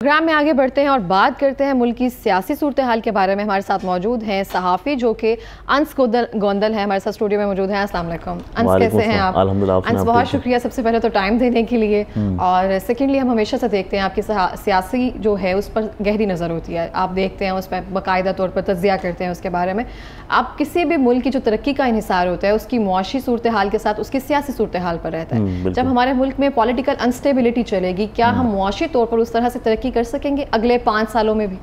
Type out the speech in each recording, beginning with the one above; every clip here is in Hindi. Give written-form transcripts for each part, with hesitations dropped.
प्रोग्राम में आगे बढ़ते हैं और बात करते हैं मुल्क की सियासी सूरत हाल के बारे में। हमारे साथ मौजूद हैं सहाफ़ी जो कि अंस गोंदल है, हमारे साथ स्टूडियो में मौजूद हैं। अस्सलाम वालेकुम अंस, कैसे हैं आप? अंस, बहुत शुक्रिया सबसे पहले तो टाइम देने के लिए, और सेकेंडली हम हमेशा से देखते हैं आपकी सियासी जो है उस पर गहरी नज़र होती है, आप देखते हैं उस पर बाकायदा तौर पर तज्जिया करते हैं उसके बारे में। आप किसी भी मुल्क की जो तरक्की का इन्हिसार होता है उसकी मुआशी सूरत हाल के साथ उसकी सियासी सूरत हाल पर रहता है। जब हमारे मुल्क में पॉलिटिकल अनस्टेबिलिटी चलेगी, क्या हम मुआशी तौर पर उस तरह से तरक्की कर सकेंगे अगले 5 सालों में भी?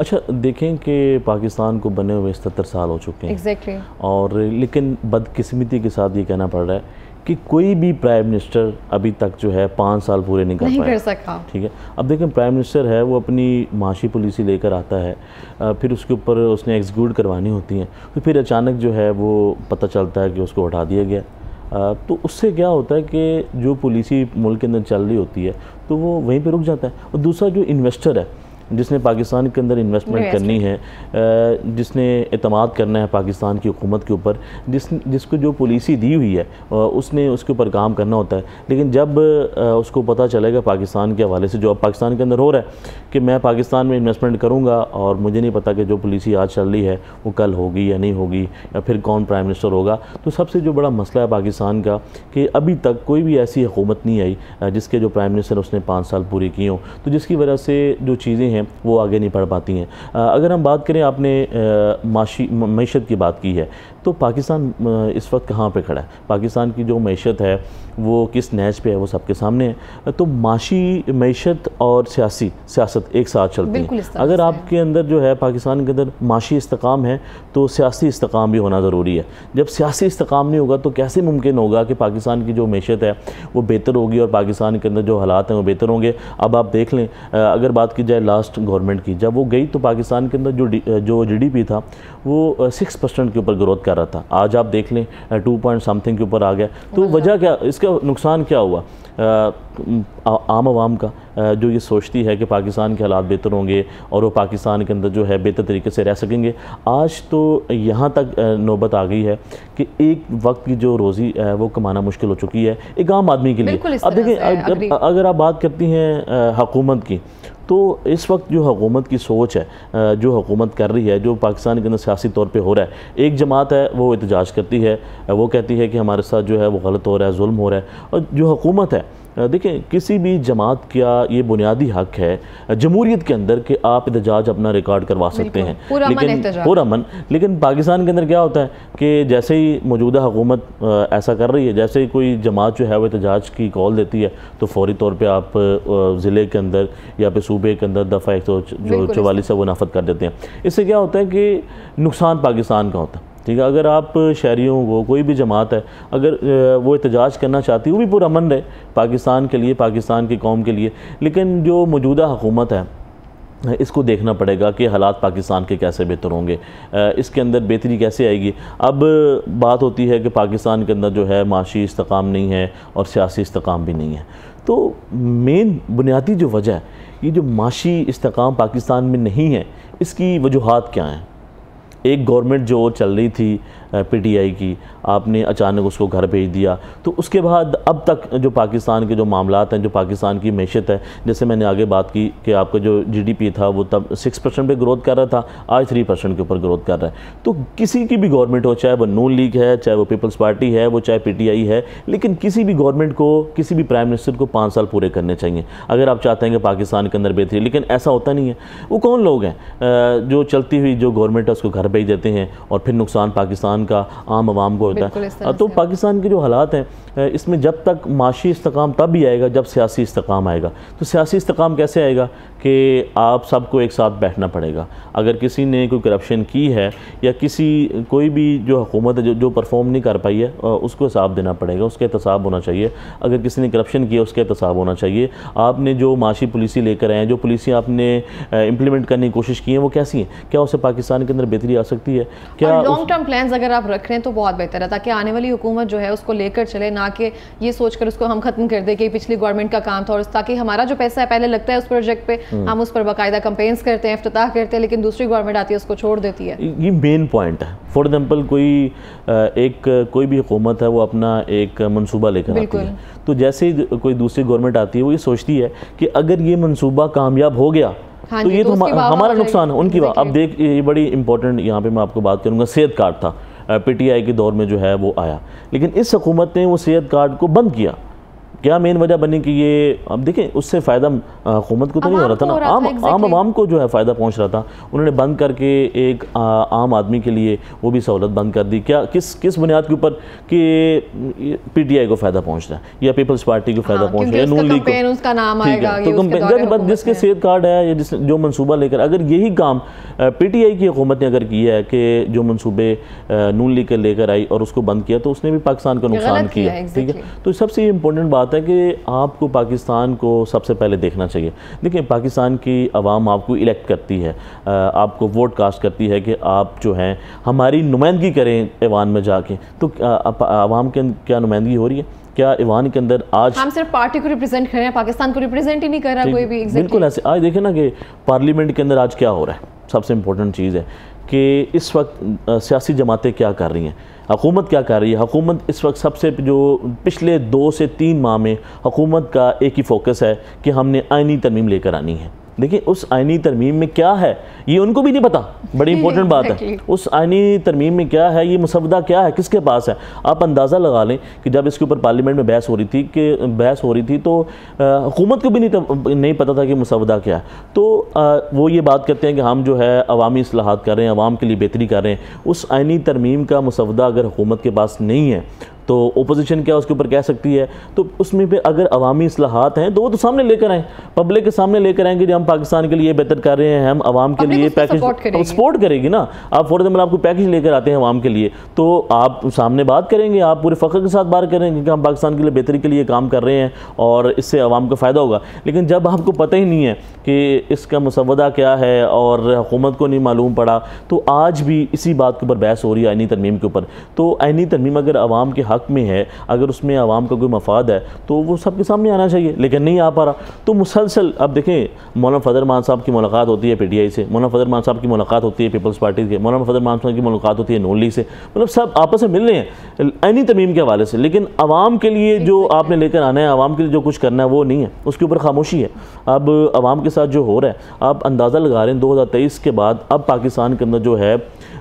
अच्छा, देखें कि पाकिस्तान को बने हुए 77 साल हो चुके हैं। Exactly. और लेकिन बदकिस्मती के साथ ये कहना पड़ रहा है कि कोई भी प्राइम मिनिस्टर अभी तक जो है 5 साल पूरे नहीं कर सका। ठीक है, अब देखें प्राइम मिनिस्टर है वो अपनी माशी पॉलिसी लेकर आता है, फिर उसके ऊपर उसने एग्जीक्यूट करवानी होती हैं, तो फिर अचानक जो है वो पता चलता है कि उसको हटा दिया गया। तो उससे क्या होता है कि जो पॉलिसी मुल्क के अंदर चल रही होती है तो वो वहीं पे रुक जाता है। और दूसरा जो इन्वेस्टर है जिसने पाकिस्तान के अंदर इन्वेस्टमेंट करनी है, जिसने एतमाद करना है पाकिस्तान की हुकूमत के ऊपर, जिसको जो पॉलिसी दी हुई है उसने उसके ऊपर काम करना होता है। लेकिन जब उसको पता चलेगा पाकिस्तान के हवाले से जो अब पाकिस्तान के अंदर हो रहा है कि मैं पाकिस्तान में इन्वेस्टमेंट करूँगा और मुझे नहीं पता कि जो पॉलिसी आज चल रही है वो कल होगी या नहीं होगी, या फिर कौन प्राइम मिनिस्टर होगा, तो सबसे जो बड़ा मसला है पाकिस्तान का कि अभी तक कोई भी ऐसी हुकूमत नहीं आई जिसके जो प्राइम मिनिस्टर उसने 5 साल पूरे किए हों, तो जिसकी वजह से जो चीज़ें हैं वो आगे नहीं बढ़ पाती हैं। अगर हम बात करें, आपने मईशत की बात की है, तो पाकिस्तान इस वक्त कहाँ पे खड़ा है? पाकिस्तान की जो मईशत है वो किस नहज पे है वो सबके सामने है। तो माशी मईशत और सियासत एक साथ चलती है। अगर आपके अंदर जो है पाकिस्तान के अंदर माशी इस्तेकाम है तो सियासी इस्तेकाम भी होना ज़रूरी है। जब सियासी इस्तेकाम नहीं होगा तो कैसे मुमकिन होगा कि पाकिस्तान की जो मईशत है वो बेहतर होगी और पाकिस्तान के अंदर जो हालात हैं वो बेहतर होंगे? अब आप देख लें, अगर बात की जाए लास्ट गवर्नमेंट की, जब वो गई तो पाकिस्तान के अंदर जो GDP था वो 6% के ऊपर ग्रोथ कर रहा था। आज आप देख लें 2 पॉइंट समथिंग के ऊपर आ गया। तो वजह क्या, इसका नुकसान क्या हुआ? आम आवाम का जो ये सोचती है कि पाकिस्तान के हालात बेहतर होंगे और वो पाकिस्तान के अंदर जो है बेहतर तरीके से रह सकेंगे। आज तो यहाँ तक नौबत आ गई है कि एक वक्त की जो रोज़ी है वो कमाना मुश्किल हो चुकी है एक आम आदमी के लिए। अब देखिए, अगर आप बात करती हैं हुकूमत की, तो इस वक्त जो हुकूमत की सोच है, जो हुकूमत कर रही है, जो पाकिस्तान के अंदर सियासी तौर पे हो रहा है, एक जमात है वो एहतजाज करती है, वो कहती है कि हमारे साथ जो है वो गलत हो रहा है, जुल्म हो रहा है। और जो हुकूमत है, देखें किसी भी जमात का ये बुनियादी हक है जमहूरियत के अंदर कि आप एहतजाज अपना रिकॉर्ड करवा सकते हैं, लेकिन पूरा मन। लेकिन पाकिस्तान के अंदर क्या होता है कि जैसे ही मौजूदा हुकूमत ऐसा कर रही है, जैसे ही कोई जमात जो है वो एहतजाज की कॉल देती है तो फौरी तौर पे आप ज़िले के अंदर या फिर सूबे के अंदर दफ़ा 144 है वो नाफद कर देते हैं। इससे क्या होता है कि नुकसान पाकिस्तान का होता है। ठीक है, अगर आप शहरियों को, कोई भी जमात है, अगर वो एहतजाज करना चाहती है, वो भी पूरा अमन रहे पाकिस्तान के लिए, पाकिस्तान की कौम के लिए। लेकिन जो मौजूदा हुकूमत है इसको देखना पड़ेगा कि हालात पाकिस्तान के कैसे बेहतर होंगे, इसके अंदर बेहतरी कैसे आएगी। अब बात होती है कि पाकिस्तान के अंदर जो है माशी इस्तेकाम नहीं है और सियासी इस्तेकाम भी नहीं है। तो मेन बुनियादी जो वजह है, ये जो माशी इस्तेकाम पाकिस्तान में नहीं है, इसकी वजूहात क्या हैं? एक गवर्नमेंट जो चल रही थी PTI की, आपने अचानक उसको घर भेज दिया, तो उसके बाद अब तक जो पाकिस्तान के जो मामलात हैं, जो पाकिस्तान की मैशत है, जैसे मैंने आगे बात की कि आपका जो GDP था वो तब 6% पे ग्रोथ कर रहा था, आज 3% के ऊपर ग्रोथ कर रहा है। तो किसी की भी गवर्नमेंट हो, चाहे वो नून लीग है, चाहे वो पीपल्स पार्टी है, वो चाहे PTI है, लेकिन किसी भी गवर्नमेंट को, किसी भी प्राइम मिनिस्टर को 5 साल पूरे करने चाहिए अगर आप चाहते हैं कि पाकिस्तान के अंदर बेहतरी। लेकिन ऐसा होता नहीं है। वो कौन लोग हैं जो चलती हुई जो गवर्नमेंट है उसको घर भेज देते हैं और फिर नुकसान पाकिस्तान का आम आवाम को होता है। तो पाकिस्तान के जो हालात हैं इसमें जब तक माशी इस्तेकाम तब भी आएगा जब सियासी इस्तेकाम आएगा। तो सियासी इस्तेकाम कैसे आएगा कि आप सबको एक साथ बैठना पड़ेगा। अगर किसी ने कोई करप्शन की है या कोई भी जो हुकूमत है जो परफॉर्म नहीं कर पाई है उसको हिसाब देना पड़ेगा, उसका एहतसाब होना चाहिए। अगर किसी ने करप्शन किया उसका एहतसाब होना चाहिए। आपने जो माशी पॉलिसी लेकर आए हैं, जो पॉलिसी आपने इम्प्लीमेंट करने की कोशिश की है वो कैसी हैं? क्या उससे पाकिस्तान के अंदर बेहतरी आ सकती है? क्या लॉन्ग टर्म प्लान्स अगर अगर आप रख रहे हैं तो बहुत बेहतर है, ताकि आने वाली हुकूमत जो है उसको लेकर चले, ना कि ये सोचकर उसको हम खत्म कर दें कि पिछली गवर्नमेंट का काम था, और ताकि हमारा जो पैसा है पहले लगता है उस प्रोजेक्ट पे, हम उस पर बाकायदा कंपेन्स करते हैं, इफ्तिताह करते हैं, लेकिन दूसरी गवर्नमेंट आती है उसको छोड़ देती है। ये मेन पॉइंट है। फॉर एग्जाम्पल कोई भी हुकूमत है वो अपना एक मनसूबा लेकर आती है, तो जैसे ही कोई दूसरी गवर्नमेंट आती है वो ये सोचती है कि अगर ये मनसूबा कामयाब हो गया तो ये तो हमारा नुकसान है, उनकी बात। अब देख, ये बड़ी इंपॉर्टेंट यहाँ पे मैं आपको बात करूँगा, सेहत कार्ड था, पीटीआई के दौर में जो है वो आया, लेकिन इस हुकूमत ने वो सेहत कार्ड को बंद किया। क्या मेन वजह बनी कि ये, अब देखें, उससे फ़ायदा हुकूमत को तो नहीं हो रहा था ना, आम आवाम को जो है फ़ायदा पहुंच रहा था। उन्होंने बंद करके एक आम आदमी के लिए वो भी सहूलत बंद कर दी। क्या किस बुनियाद के ऊपर कि पीटीआई को फ़ायदा पहुंच रहा है या पीपल्स पार्टी को फ़ायदा पहुंच रहा है, नून लीग को, उसका नाम आएगा, तो जिसके सेहत कार्ड है या जो मनसूबा लेकर, अगर यही काम पीटीआई की हुकूमत ने अगर किया है कि जो मनसूबे नून लीग के लेकर आई और उसको बंद किया, तो उसने भी पाकिस्तान को नुकसान किया। ठीक है, तो सबसे इम्पोर्टेंट बात है कि आपको पाकिस्तान को सबसे पहले देखना चाहिए। देखिए, पाकिस्तान की आवाम आपको इलेक्ट करती है, आपको वोट कास्ट करती है कि आप जो हैं हमारी नुमाइंदगी करें ऐवान में जाके, तो आवाम के क्या नुमाइंदगी हो रही है? क्या ईवान के अंदर आज हम सिर्फ पार्टी को रिप्रेजेंट कर रहे हैं, पाकिस्तान को रिप्रेजेंट ही नहीं कर रहा कोई भी? बिल्कुल ऐसे। आज देखें ना कि पार्लियामेंट के अंदर आज क्या हो रहा है, सबसे इम्पोर्टेंट चीज़ है कि इस वक्त सियासी जमातें क्या कर रही हैं, हुकूमत क्या कर रही है। हुकूमत इस वक्त सबसे जो पिछले 2 से 3 माह में हुकूमत का एक ही फोकस है कि हमने आईनी तरमीम लेकर आनी है। देखिए, उस आईनी तरमीम में क्या है ये उनको भी नहीं पता, बड़ी इंपॉर्टेंट बात है। उस आईनी तरमीम में क्या है, ये मुसवदा क्या है, किसके पास है। आप अंदाज़ा लगा लें कि जब इसके ऊपर पार्लियामेंट में बहस हो रही थी तो हुकूमत को भी नहीं पता था कि मुसवदा क्या है। तो वो ये बात करते हैं कि हम जो है अवामी इस्लाहात कर रहे हैं, अवाम के लिए बेहतरी कर रहे हैं। उस आईनी तरमीम का मुसवदा अगर हुकूमत के पास नहीं है तो ओपोजिशन क्या उसके ऊपर कह सकती है? तो उसमें पे अगर अवामी इस्लाहात हैं तो वो तो सामने लेकर आएँ, पब्लिक के सामने लेकर आएंगे कि हम पाकिस्तान के लिए बेहतर कर रहे हैं, हम अवाम के लिए पैकेज सपोर्ट करेगी ना। आप फॉर एग्जाम्पल आपको पैकेज लेकर आते हैं अवाम के लिए, तो आप सामने बात करेंगे, आप पूरे फ़ख्र के साथ बात करेंगे कि हम पाकिस्तान के लिए बेहतरी के लिए काम कर रहे हैं और इससे अवाम को फ़ायदा होगा। लेकिन जब आपको पता ही नहीं है कि इसका मुसवदा क्या है और हुकूमत को नहीं मालूम पड़ा, तो आज भी इसी बात के ऊपर बहस हो रही है आईनी तरमीम के ऊपर। तो आईनी तरमीम अगर अवाम के हक में है, अगर उसमें आवाम का कोई मफाद है तो वो सबके सामने आना चाहिए, लेकिन नहीं आ पा रहा। तो मुसलसल अब देखें, मौलाना फजल मान साहब की मुलाकात होती है पीटीआई से, मौलाना फजल मान साहब की मुलाकात होती है पीपल्स पार्टी के, मौलाना फजल मान साहब की मुलाकात होती है नून लीग से, मतलब सब आपस में मिल रहे हैं आईनी तरमीम के हवाले से। लेकिन आवाम के लिए जो आपने लेकर आना है, आवाम के लिए जो कुछ करना है वो नहीं है, उसके ऊपर खामोशी है। अब आवाम के साथ जो हो रहा है, आप अंदाज़ा लगा रहे हैं 2023 के बाद अब पाकिस्तान के अंदर जो है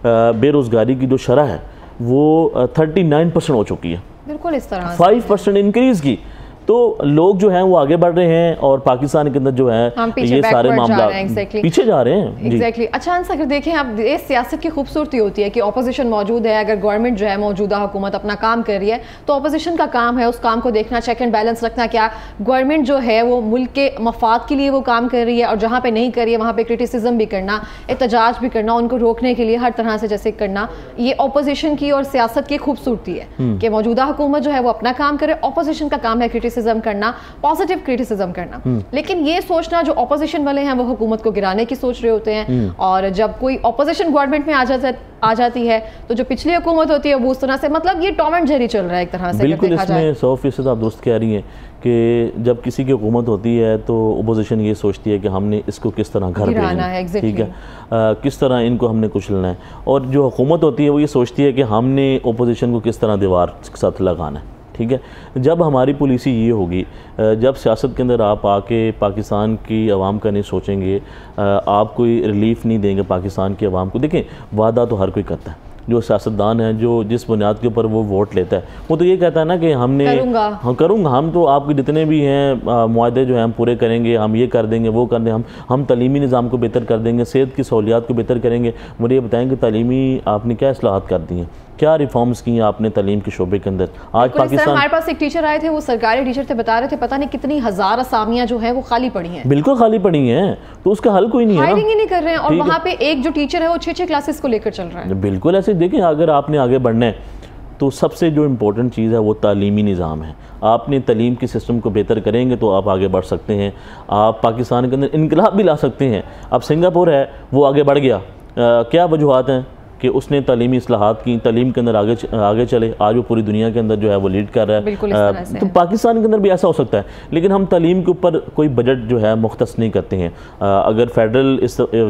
बेरोज़गारी की जो शरह है वो 39% हो चुकी है। बिल्कुल इस तरह 5% इंक्रीज़ की। तो लोग जो हैं वो आगे बढ़ रहे हैं और पाकिस्तान के अंदर जो है ये सारे मामला पीछे जा रहे हैं। एग्जैक्टली। अच्छा अंस, अगर देखें आप, ये सियासत की खूबसूरती होती है कि ऑपोजिशन मौजूद है, अगर गवर्नमेंट जो है मौजूदा हुकूमत अपना काम कर रही है तो ऑपोजिशन का काम है उस काम को देखना, चेक एंड बैलेंस रखना, क्या गवर्नमेंट जो है वो मुल्क के मफाद के लिए वो काम कर रही है, और जहाँ पे नहीं कर रही है वहाँ पे क्रिटिसिज्म भी करना, एहतजाज भी करना, उनको रोकने के लिए हर तरह से जैसे करना। ये ऑपोजिशन की और सियासत की खूबसूरती है कि मौजूदा हुकूमत जो है वो अपना काम करे, ऑपोजिशन का काम है क्रिटिसिज्म करना, पॉजिटिव क्रिटिसिज्म करना। लेकिन ये सोचना जो ऑपोजिशन वाले हैं वो हुकूमत को गिराने की सोच रहे होते हैं, और जब कोई ऑपोजिशन गवर्नमेंट में आ जाती है तो जो पिछली हुकूमत होती है वो उस तरह से, मतलब ये टॉम एंड जेरी चल रहा है एक तरह से। बिल्कुल, इसमें 100% आप दुरुस्त कह रही हैं कि जब किसी की हुकूमत होती है तो अपोजिशन ये सोचती है कि हमने इसको किस तरह घर भेजना है, ठीक है, किस तरह इनको हमने कुचलना है, और जो हुकूमत होती है वो ये सोचती है कि हमने अपोजिशन को किस तरह दीवार के साथ लगाना है। ठीक है, जब हमारी पॉलिसी ये होगी, जब सियासत के अंदर आप आके पाकिस्तान की आवाम का नहीं सोचेंगे, आप कोई रिलीफ नहीं देंगे पाकिस्तान की आवाम को। देखें, वादा तो हर कोई करता है, जो सियासतदान है, जो जिस बुनियाद के ऊपर वो वोट लेता है, वो तो ये कहता है ना कि हमने करूँगा, हम तो आपके जितने भी हैं मुआहदे जो हैं हम पूरे करेंगे, हम ये कर देंगे, वो कर देंगे, हम तलीमी निज़ाम को बेहतर कर देंगे, सेहत की सहूलियात को बेहतर करेंगे। मुझे ये बताएं कि तलीमी आपने क्या इस्लाहात कर दी हैं, क्या रिफॉर्म्स की हैं आपने तलीम के शोबे के अंदर? आज पाकिस्तान, हमारे पास एक टीचर आए थे, वो सरकारी टीचर थे, बता रहे थे पता नहीं कितनी हजार असामियां जो हैं वो खाली पड़ी हैं। बिल्कुल खाली पड़ी हैं, तो उसका हल कोई नहीं है, हायरिंग ही नहीं कर रहे हैं, और वहाँ पे एक जो टीचर है वो 6-6 क्लासेस को लेकर चल रहा है। बिल्कुल ऐसे। देखें, अगर आपने आगे बढ़ना है तो सबसे जो इम्पोर्टेंट चीज़ है वो तालीमी निज़ाम है। आपने तलीम के सिस्टम को बेहतर करेंगे तो आप आगे बढ़ सकते हैं, आप पाकिस्तान के अंदर इनकलाब भी ला सकते हैं। अब सिंगापुर है वो आगे बढ़ गया, क्या वजूहात हैं कि उसने तालीमी इस्लाहात की, तालीम के अंदर आगे चले, आज वो पूरी दुनिया के अंदर जो है वो लीड कर रहा है। बिल्कुल इस तरह से तो पाकिस्तान के अंदर भी ऐसा हो सकता है, लेकिन हम तालीम के ऊपर कोई बजट जो है मुख्तस नहीं करते हैं। अगर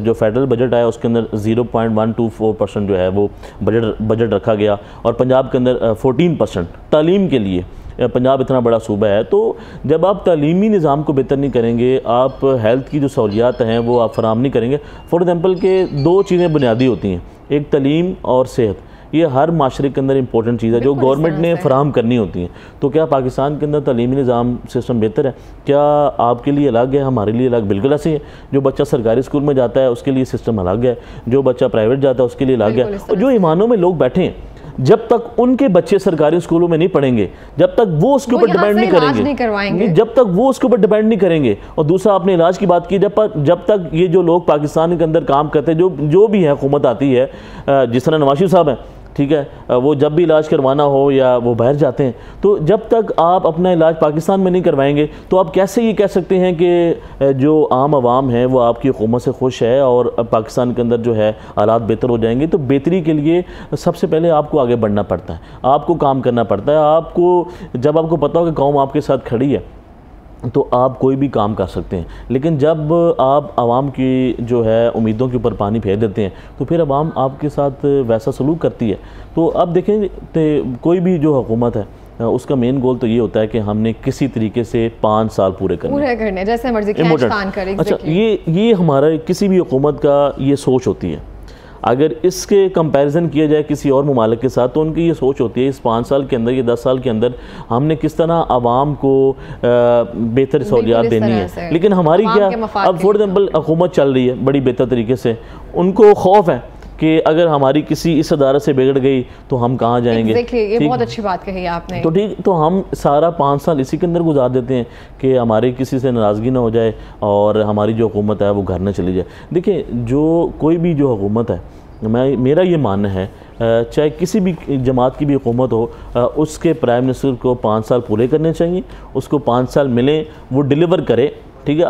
जो फेडरल बजट आया उसके अंदर 0.124% जो है वो बजट रखा गया, और पंजाब के अंदर 14% तालीम के लिए। पंजाब इतना बड़ा सूबा है, तो जब आप तालीमी निज़ाम को बेहतर नहीं करेंगे, आप हेल्थ की जो सहूलियात हैं वो आप फराम नहीं करेंगे। फॉर एग्ज़ाम्पल के दो चीज़ें बुनियादी होती हैं, एक तालीम और सेहत। ये हर माशरे के अंदर इंपॉर्टेंट चीज़ है जो गवर्नमेंट ने फराहम करनी होती है। तो क्या पाकिस्तान के अंदर तालीमी निज़ाम सिस्टम बेहतर है? क्या आपके लिए अलग है, हमारे लिए अलग? बिल्कुल ऐसे ही है। जो बच्चा सरकारी स्कूल में जाता है उसके लिए सिस्टम अलग है, जो बच्चा प्राइवेट जाता है उसके लिए अलग है। और जो ईमानों में लोग बैठे हैं, जब तक उनके बच्चे सरकारी स्कूलों में नहीं पढ़ेंगे, जब तक वो उसके ऊपर डिपेंड नहीं करेंगे, जब तक वो उसके ऊपर डिपेंड नहीं करेंगे। और दूसरा, आपने इलाज की बात की, जब तक ये जो लोग पाकिस्तान के अंदर काम करते हैं, जो भी है हुकूमत आती है, जिस तरह नवाज शरीफ साहब हैं, ठीक है, वो जब भी इलाज करवाना हो या वो बाहर जाते हैं, तो जब तक आप अपना इलाज पाकिस्तान में नहीं करवाएंगे तो आप कैसे ये कह सकते हैं कि जो आम आवाम है वो आपकी हुकूमत से खुश है और पाकिस्तान के अंदर जो है हालात बेहतर हो जाएंगे? तो बेहतरी के लिए सबसे पहले आपको आगे बढ़ना पड़ता है, आपको काम करना पड़ता है। आपको जब आपको पता हो कि कौम आपके साथ खड़ी है तो आप कोई भी काम कर सकते हैं। लेकिन जब आप आवाम की जो है उम्मीदों के ऊपर पानी फेर देते हैं तो फिर आवाम आपके साथ वैसा सलूक करती है। तो अब देखें, कोई भी जो हुकूमत है उसका मेन गोल तो ये होता है कि हमने किसी तरीके से 5 साल पूरे करने, जैसे मर्जी करें। अच्छा, ये हमारा किसी भी हुकूमत का ये सोच होती है। अगर इसके कंपैरिजन किया जाए किसी और ममालिक के साथ तो उनकी ये सोच होती है इस 5 साल के अंदर, ये 10 साल के अंदर हमने किस तरह आवाम को बेहतर सहूलियात देनी है। लेकिन हमारी क्या, अब फॉर एग्जाम्पल हुकूमत चल रही है बड़ी बेहतर तरीके से, उनको खौफ है कि अगर हमारी किसी इस अदालत से बिगड़ गई तो हम कहाँ जाएंगे। ये बहुत अच्छी बात कही आपने। तो ठीक, तो हम सारा 5 साल इसी के अंदर गुजार देते हैं कि हमारे किसी से नाराज़गी ना हो जाए और हमारी जो हुकूमत है वो घर न चली जाए। देखिए, जो कोई भी जो हुकूमत है, मेरा ये मानना है, चाहे किसी भी जमात की भी हुकूमत हो, उसके प्राइम मिनिस्टर को 5 साल पूरे करने चाहिए, उसको 5 साल मिले, वो डिलीवर करे। ठीक है,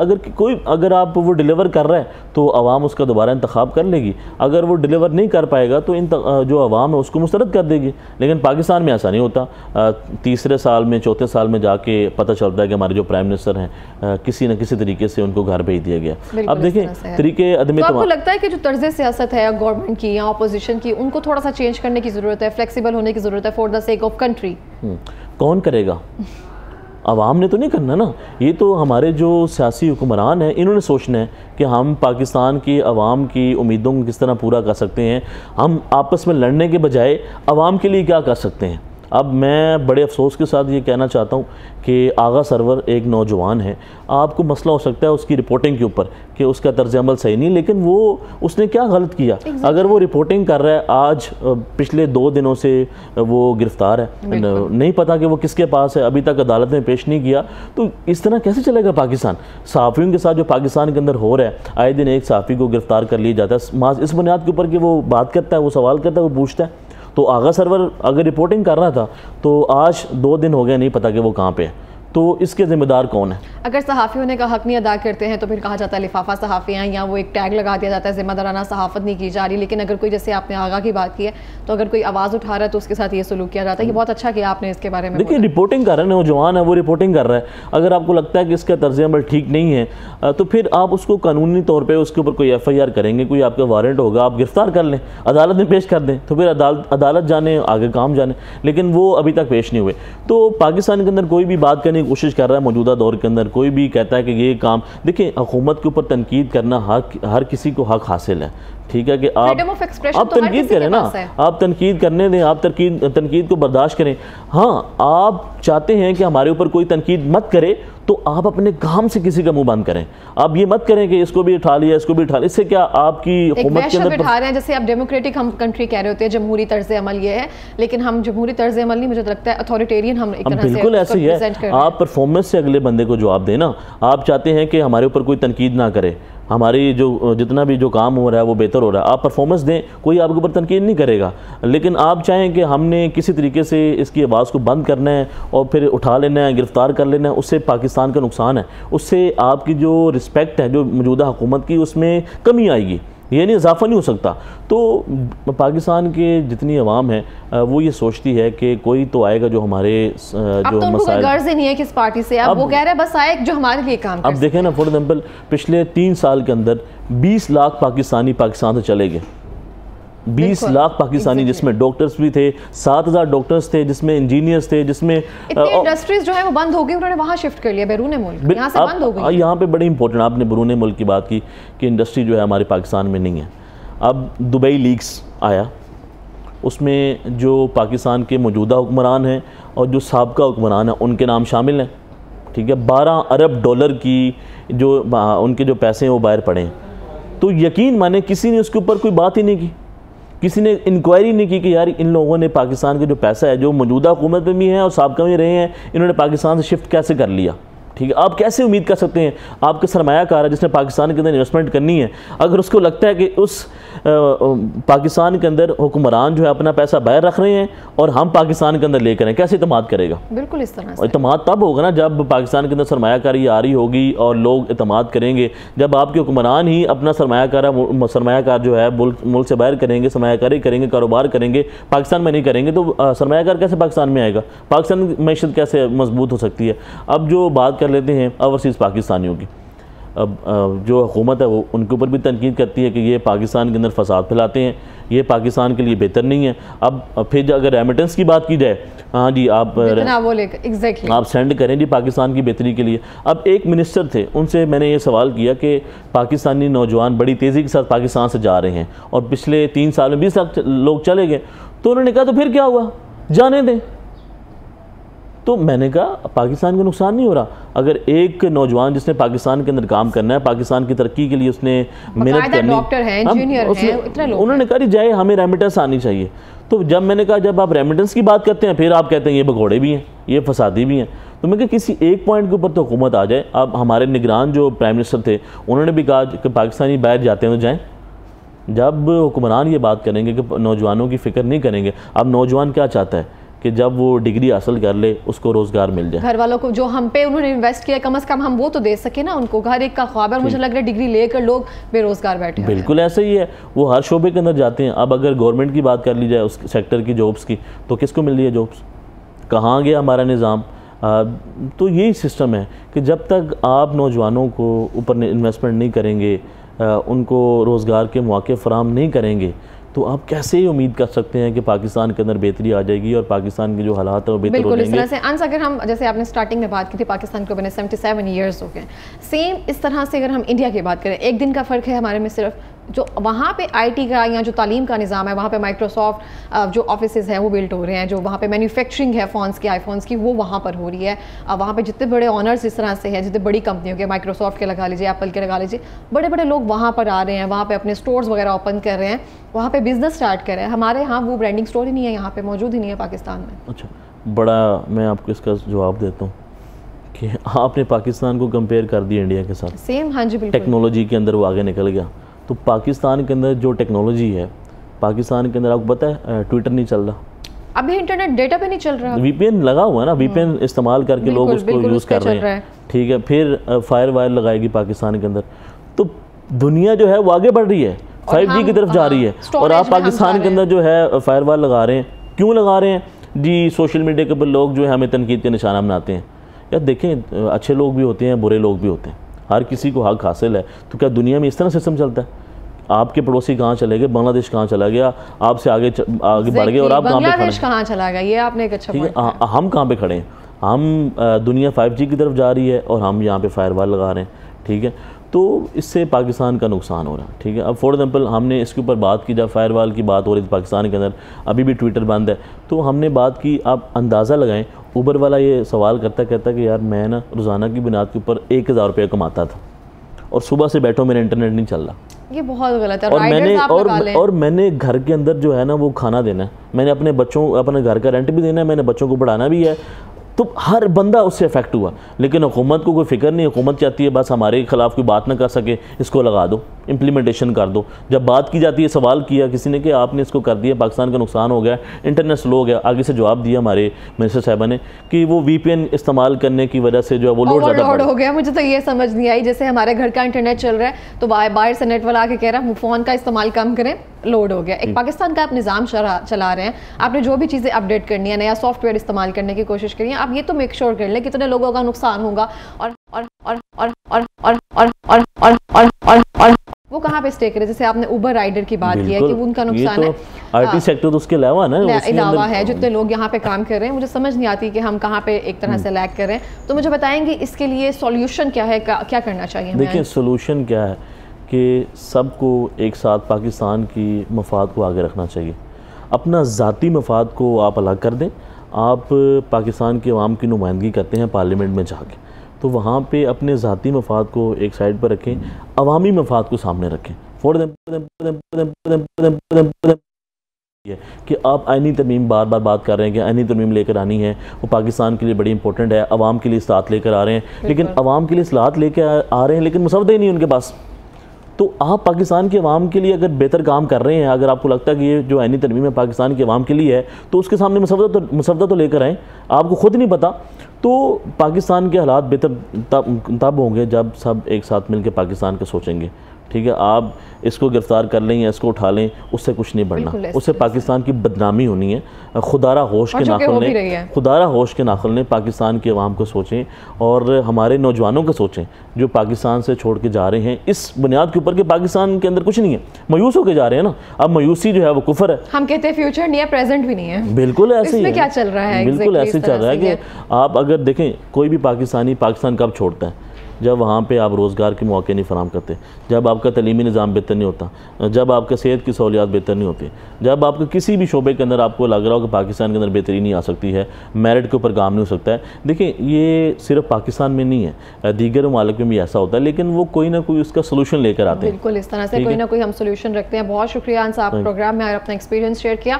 अगर आप वो डिलीवर कर रहा है तो आवाम उसका दोबारा इंतखाब कर लेगी, अगर वो डिलीवर नहीं कर पाएगा तो जो आवाम है उसको मुस्तरद कर देगी। लेकिन पाकिस्तान में ऐसा नहीं होता। तीसरे साल में, चौथे साल में जाके पता चलता है कि हमारे जो प्राइम मिनिस्टर हैं किसी न किसी तरीके से उनको घर भेज दिया गया। अब देखें तरीके अदमी, तो आपको लगता है कि जो तर्ज सियासत है गवर्नमेंट की या अपोजिशन की, उनको थोड़ा सा चेंज करने की ज़रूरत है, फ्लेक्सिबल होने की ज़रूरत है for the sake of country? कौन करेगा? आवाम ने तो नहीं करना ना। ये तो हमारे जो सियासी हुक्मरान हैं इन्होंने सोचना है कि हम पाकिस्तान की आवाम की उम्मीदों को किस तरह पूरा कर सकते हैं। हम आपस में लड़ने के बजाय आवाम के लिए क्या कर सकते हैं। अब मैं बड़े अफसोस के साथ ये कहना चाहता हूँ कि आगा सरवर एक नौजवान है, आपको मसला हो सकता है उसकी रिपोर्टिंग के ऊपर कि उसका तर्ज अमल सही नहीं, लेकिन उसने क्या गलत किया? अगर वो रिपोर्टिंग कर रहा है, आज पिछले 2 दिनों से वो गिरफ्तार है, नहीं पता कि वो किसके पास है, अभी तक अदालत में पेश नहीं किया, तो इस तरह कैसे चलेगा पाकिस्तान? सहाफ़ियों के साथ जो पाकिस्तान के अंदर हो रहा है, आए दिन एक सहाफ़ी को गिरफ्तार कर लिया जाता है इस बुनियाद के ऊपर कि वो बात करता है, वो सवाल करता है, वो पूछता है। तो आगा सरवर अगर रिपोर्टिंग कर रहा था तो आज 2 दिन हो गए नहीं पता कि वो कहाँ पे है, तो इसके ज़िम्मेदार कौन है? अगर सहाफ़ी होने का हक़ नहीं अदा करते हैं तो फिर कहा जाता है लिफाफा सहाफ़ी हैं, या वो एक टैग लगा दिया जाता है ज़िम्मेदाराना सहाफ़त नहीं की जा रही। लेकिन अगर कोई, जैसे आपने आगा की बात की है, तो अगर कोई आवाज़ उठा रहा है तो उसके साथ ये सलूक किया जाता है। ये बहुत अच्छा किया आपने इसके बारे में। देखिए, रिपोर्टिंग कर रहे हैं, नौजवान है वो रिपोर्टिंग कर रहा है, अगर आपको लगता है कि इसका तर्ज अमल ठीक नहीं है तो फिर आप उसको कानूनी तौर पर उसके ऊपर कोई FIR करेंगे, कोई आपका वारंट होगा, आप गिरफ्तार कर लें, अदालत में पेश कर दें, तो फिर अदालत जाने, आगे काम जाने। लेकिन वो अभी तक पेश नहीं हुए। तो पाकिस्तान के अंदर कोई भी बात करने की कोशिश कर रहा है, मौजूदा दौर के अंदर कोई भी कहता है कि ये काम, देखिए हुकूमत के ऊपर तनकीद करना हर किसी को हक हासिल है। ठीक है कि आप तनकीद करें ना, आप तनकीद करने दें, आप तनकीद को बर्दाश्त करें। हाँ, आप चाहते हैं कि हमारे ऊपर कोई तनकीद मत करे तो आप अपने काम से किसी का मुंह बंद करें। आप ये मत करें कि इसको भी उठा लिया, इसको भी उठा लिया, इससे क्या आपकी हुकूमत के अंदर बिठा रहे हैं। जैसे आप डेमोक्रेटिक हम कंट्री कह रहे होते हैं, जमहूरी तर्ज अमल ये है, लेकिन हम जमहूरी तर्ज अमल नहीं, मुझे लगता है अथॉरिटेरियन हम एक तरह से बिल्कुल ऐसे ही है। आप परफॉर्मेंस से अगले बंदे को जवाब देना। आप चाहते हैं कि हमारे ऊपर कोई तनकीद ना करे, हमारी जो जितना भी जो काम हो रहा है वो बेहतर हो रहा है, आप परफॉर्मेंस दें, कोई आपके ऊपर तनकीद नहीं करेगा। लेकिन आप चाहें कि हमने किसी तरीके से इसकी आवाज़ को बंद करना है और फिर उठा लेना है, गिरफ्तार कर लेना है, उससे पाकिस्तान का नुकसान है, उससे आपकी जो रिस्पेक्ट है जो मौजूदा हुकूमत की उसमें कमी आएगी। ये नहीं, इजाफा नहीं हो सकता। तो पाकिस्तान के जितनी अवाम है वो ये सोचती है कि कोई तो आएगा जो हमारे जो तो मसाइल, गर्ज ही नहीं है किस पार्टी से, अब वो कह रहे हैं बस आए जो हमारे लिए काम कर। अब देखें ना, फॉर एग्जाम्पल पिछले 3 साल के अंदर 20 लाख पाकिस्तानी पाकिस्तान से चले गए। 20 लाख पाकिस्तानी, जिसमें डॉक्टर्स भी थे, 7000 डॉक्टर्स थे, जिसमें इंजीनियर्स थे, जिसमें इंडस्ट्रीज जो है वो बंद हो गई, उन्होंने वहाँ शिफ्ट कर लिया बैरून मुल्क, यहाँ से बंद हो गई। यहाँ पे बड़ी इंपॉर्टेंट, आपने बैरून मुल्क की बात की कि इंडस्ट्री जो है हमारे पाकिस्तान में नहीं है। अब दुबई लीक्स आया, उसमें जो पाकिस्तान के मौजूदा हुक्मरान हैं और जो साबका हुक्मरान हैं उनके नाम शामिल हैं, ठीक है। 12 अरब डॉलर की जो उनके जो पैसे हैं वो बाहर पड़े हैं। तो यकीन माने किसी ने उसके ऊपर कोई बात ही नहीं की, किसी ने इंक्वायरी नहीं की कि यार इन लोगों ने पाकिस्तान का जो पैसा है, जो मौजूदा हुकूमत में भी हैं और साबका में रहे हैं, इन्होंने पाकिस्तान से शिफ्ट कैसे कर लिया, ठीक है। आप कैसे उम्मीद कर सकते हैं, आपके सरमायाकार है जिसने पाकिस्तान के अंदर इन्वेस्टमेंट करनी है, अगर उसको लगता है कि उस पाकिस्तान के अंदर हुक्मरान जो है अपना पैसा बाहर रख रहे हैं और हम पाकिस्तान के अंदर लेकर हैं, कैसे इत्मीनाद करेगा? बिल्कुल इस तरह से इत्मीनाद तब होगा ना जब पाकिस्तान के अंदर सरमायाकारी आ रही होगी और लोग इत्मीनाद करेंगे। जब आपके हुक्मरान ही अपना सरमायाकार जो है मुल्क से बाहर करेंगे, सरमायाकारी करेंगे, कारोबार करेंगे, पाकिस्तान में नहीं करेंगे, तो सरमायाकार कैसे पाकिस्तान में आएगा? पाकिस्तान की मैशत कैसे मजबूत हो सकती है? अब जो बात कर लेते हैं ओवरसीज़ पाकिस्तानियों की, अब जो हुकूमत है वो उनके ऊपर भी तनकीद करती है कि ये पाकिस्तान के अंदर फसाद फैलाते हैं, ये पाकिस्तान के लिए बेहतर नहीं है। अब फिर अगर रेमिटेंस की बात की जाए, हाँ जी आप आप सेंड करें जी पाकिस्तान की बेहतरी के लिए। अब एक मिनिस्टर थे, उनसे मैंने ये सवाल किया कि पाकिस्तानी नौजवान बड़ी तेज़ी के साथ पाकिस्तान से जा रहे हैं और पिछले 3 साल में 20 लाख लोग चले गए, तो उन्होंने कहा तो फिर क्या हुआ, जाने दें। तो मैंने कहा पाकिस्तान को नुकसान नहीं हो रहा अगर एक नौजवान जिसने पाकिस्तान के अंदर काम करना है, पाकिस्तान की तरक्की के लिए उसने मेहनत करनी, डॉक्टर हैं, इंजीनियर हैं, इतने लोग, उन्होंने कहा जाए हमें रेमिटेंस आनी चाहिए। तो जब मैंने कहा जब आप रेमिटेंस की बात करते हैं फिर आप कहते हैं ये भगोड़े भी हैं, ये फसादी भी हैं, तो मैं कहा किसी एक पॉइंट के ऊपर तो हुकूमत आ जाए। अब हमारे निगरान जो प्राइम मिनिस्टर थे उन्होंने भी कहा कि पाकिस्तानी बाहर जाते हैं तो जाएँ। जब हुक्मरान ये बात करेंगे कि नौजवानों की फ़िक्र नहीं करेंगे, अब नौजवान क्या चाहता है कि जब वो डिग्री हासिल कर ले उसको रोज़गार मिल जाए। घर वालों को जो हम पे उन्होंने इन्वेस्ट किया कम से कम हम वो तो दे सके ना उनको, घर एक का ख्वाब है। मुझे लग रहा है डिग्री लेकर लोग बेरोज़गार बैठे हैं। बिल्कुल ऐसा ही है, वो हर शोबे के अंदर जाते हैं। अब अगर गवर्नमेंट की बात कर ली जाए उस सेक्टर की जॉब्स की, तो किसको मिल रही है जॉब्स, कहाँ गया हमारा निज़ाम? तो यही सिस्टम है कि जब तक आप नौजवानों को ऊपर इन्वेस्टमेंट नहीं करेंगे, उनको रोज़गार के मौके फराहम नहीं करेंगे, तो आप कैसे ही उम्मीद कर सकते हैं कि पाकिस्तान के अंदर बेहतरी आ जाएगी और पाकिस्तान के जो हालात है वो बेहतर हो जाएंगे। बिल्कुल इस तरह से अंस अगर हम, जैसे आपने स्टार्टिंग में बात की थी पाकिस्तान को बने 77 ईयर्स हो गए, सेम इस तरह से अगर हम इंडिया की बात करें, एक दिन का फ़र्क है हमारे में सिर्फ जो वहाँ पे आईटी का या जो तालीम का निज़ाम है, वहाँ पे माइक्रोसॉफ्ट जो ऑफिसेज हैं वो बिल्ट हो रहे हैं, जो वहाँ पे मैन्युफैक्चरिंग है फ़ोन्स की, आईफोन्स की, वो वहाँ पर हो रही है। वहाँ पे जितने बड़े ऑनर्स इस तरह से हैं, जितने बड़ी कंपनियों के, माइक्रोसॉफ्ट के लगा लीजिए, एप्पल के लगा लीजिए, बड़े बड़े लोग वहाँ पर आ रहे हैं, वहाँ पर अपने स्टोर्स वगैरह ओपन कर रहे हैं, वहाँ पर बिज़नेस स्टार्ट कर रहे हैं। हमारे यहाँ वो ब्रांडिंग स्टोर ही नहीं है, यहाँ पर मौजूद ही नहीं है पाकिस्तान में। अच्छा, बड़ा मैं आपको इसका जवाब देता हूँ कि आपने पाकिस्तान को कंपेयर कर दिया इंडिया के साथ। सेम, हाँ जी बिल्कुल। टेक्नोलॉजी के अंदर वो आगे निकल गया। तो पाकिस्तान के अंदर जो टेक्नोलॉजी है, पाकिस्तान के अंदर आपको पता है ट्विटर नहीं चल रहा, अभी इंटरनेट डेटा पे नहीं चल रहा, वीपीएन लगा हुआ है ना, वीपीएन इस्तेमाल करके लोग उसको यूज़ कर रहे हैं, ठीक है। फिर फायर वायर लगाएगी पाकिस्तान के अंदर, तो दुनिया जो है वो आगे बढ़ रही है, 5G की तरफ जा रही है, और आप पाकिस्तान के अंदर जो है फायर वायर लगा रहे हैं। क्यों लगा रहे हैं जी? सोशल मीडिया के ऊपर लोग जो है हमें तनकीद का निशाना बनाते हैं। यार देखें, अच्छे लोग भी होते हैं, बुरे लोग भी होते हैं, हर किसी को हक हासिल है। तो क्या दुनिया में इस तरह सिस्टम चलता है? आपके पड़ोसी कहाँ चले गए, बांग्लादेश कहाँ चला गया, आपसे आगे बढ़ गए और आप कहाँ पे खड़े हैं? बांग्लादेश कहाँ चला गया, ये आपने एक अच्छा ठीक है। हम कहाँ पे खड़े हैं? हम दुनिया 5G की तरफ जा रही है और हम यहाँ पे फायरवॉल लगा रहे हैं, ठीक है। तो इससे पाकिस्तान का नुकसान हो रहा है, ठीक है। अब फॉर एग्जांपल हमने इसके ऊपर बात की, जब फायरवॉल की बात हो रही थी पाकिस्तान के अंदर, अभी भी ट्विटर बंद है, तो हमने बात की। आप अंदाज़ा लगाएं, ऊबर वाला ये सवाल कहता कि यार मैं ना रोज़ाना की बुनियाद के ऊपर 1000 रुपये कमाता था और सुबह से बैठो मेरा इंटरनेट नहीं चल रहा। ये बहुत गलत है। और मैंने घर के अंदर जो है ना वो खाना देना है, मैंने अपने बच्चों, अपने घर का रेंट भी देना है, मैंने बच्चों को पढ़ाना भी है, तो हर बंदा उससे अफेक्ट हुआ। लेकिन हुकूमत को कोई फिक्र नहीं, हुकूमत चाहती है बस हमारे खिलाफ कोई बात ना कर सके, इसको लगा दो। इम्प्लीमेंटेशन कर दो। जब बात की जाती है, सवाल किया किसी ने कि आपने इसको कर दिया, पाकिस्तान का नुकसान हो गया, इंटरनेट स्लो हो गया, आगे से जवाब दिया हमारे मिनिस्टर साहबा ने कि वो VPN इस्तेमाल करने की वजह से जो है वो लोड ज़्यादा हो गया। मुझे तो ये समझ नहीं आई, जैसे हमारे घर का इंटरनेट चल रहा है तो बाहर से नेट वाला आके कह रहा है फ़ोन का इस्तेमाल कम करें, लोड हो गया। एक पाकिस्तान का आप निज़ाम चला रहे हैं, आपने जो भी चीज़ें अपडेट करनी है, नया सॉफ्टवेयर इस्तेमाल करने की कोशिश करिए, आप ये तो मेक श्योर कर लें कितने लोगों का नुकसान होगा और वो कहाँ पे स्टे करे। जैसे आपने उबर राइडर की बात की है कि उनका नुकसान है, IT सेक्टर तो उसके अलावा ना, अलावा है जितने लोग यहाँ पे काम कर रहे हैं। मुझे समझ नहीं आती कि हम कहाँ पे एक तरह से लैग कर रहे हैं। तो मुझे बताएंगे इसके लिए सॉल्यूशन क्या है, क्या करना चाहिए? देखिए सॉल्यूशन क्या है कि सबको एक साथ पाकिस्तान की मफाद को आगे रखना चाहिए। अपना ज़ाती मफाद को आप अलग कर दें। आप पाकिस्तान की आवाम की नुमाइंदगी करते हैं पार्लियामेंट में जाके, तो वहाँ पे अपने ज़ाती मफाद को एक साइड पर रखें, अवामी मफाद को सामने रखें। कि आप आईनी तरमीम बार बार बात कर रहे हैं कि आईनी तरमीम लेकर आनी है, वो पाकिस्तान के लिए बड़ी इंपॉर्टेंट है, अवाम के लिए इस्लाहत लेकर आ रहे हैं, लेकिन अवाम के लिए इस्लाहत लेकर आ रहे हैं लेकिन मसवदा ही नहीं उनके पास। तो आप पाकिस्तान के अवाम के लिए अगर बेहतर काम कर रहे हैं, अगर आपको लगता है कि ये जो आईनी तरमीम है पाकिस्तान के अवाम के लिए है, तो उसके सामने मसवदा तो लेकर आएँ। आपको खुद नहीं पता तो पाकिस्तान के हालात बेहतर तब होंगे जब सब एक साथ मिलकर पाकिस्तान का सोचेंगे। ठीक है, आप इसको गिरफ्तार कर लें या इसको उठा लें, उससे कुछ नहीं बढ़ना, उससे पाकिस्तान की बदनामी होनी है। खुदारा होश के नाखुल ने पाकिस्तान की आवाम को सोचें और हमारे नौजवानों को सोचें जो पाकिस्तान से छोड़ के जा रहे हैं इस बुनियाद के ऊपर कि पाकिस्तान के अंदर कुछ नहीं है, मायूस होकर जा रहे हैं ना। अब मायूसी जो है वो कुफर है। हम कहते हैं फ्यूचर नहीं है, प्रेजेंट भी नहीं है। बिल्कुल ऐसे ही है। क्या चल रहा है? बिल्कुल ऐसे चल रहा है कि आप अगर देखें, कोई भी पाकिस्तानी पाकिस्तान कब छोड़ता है? जब वहाँ पे आप रोज़गार के मौके नहीं फराम करते, जब आपका तलीमी निज़ाम बेहतर नहीं होता, जब आपका सेहत की सहूलियात बेहतर नहीं होती, जब आपका किसी भी शोबे के अंदर आपको लग रहा हो कि पाकिस्तान के अंदर बेहतरी नहीं आ सकती है, मेरिट के ऊपर काम नहीं हो सकता है। देखिए ये सिर्फ पाकिस्तान में नहीं है, दीगर ममालिक में भी ऐसा होता है, लेकिन वो कोई ना कोई उसका सोल्यूशन लेकर आते हैं। बिल्कुल इस तरह से कोई ना कोई हम सोल्यूशन रखते हैं। बहुत शुक्रिया साहब, प्रोग्राम में अपना एक्सपीरियंस शेयर किया।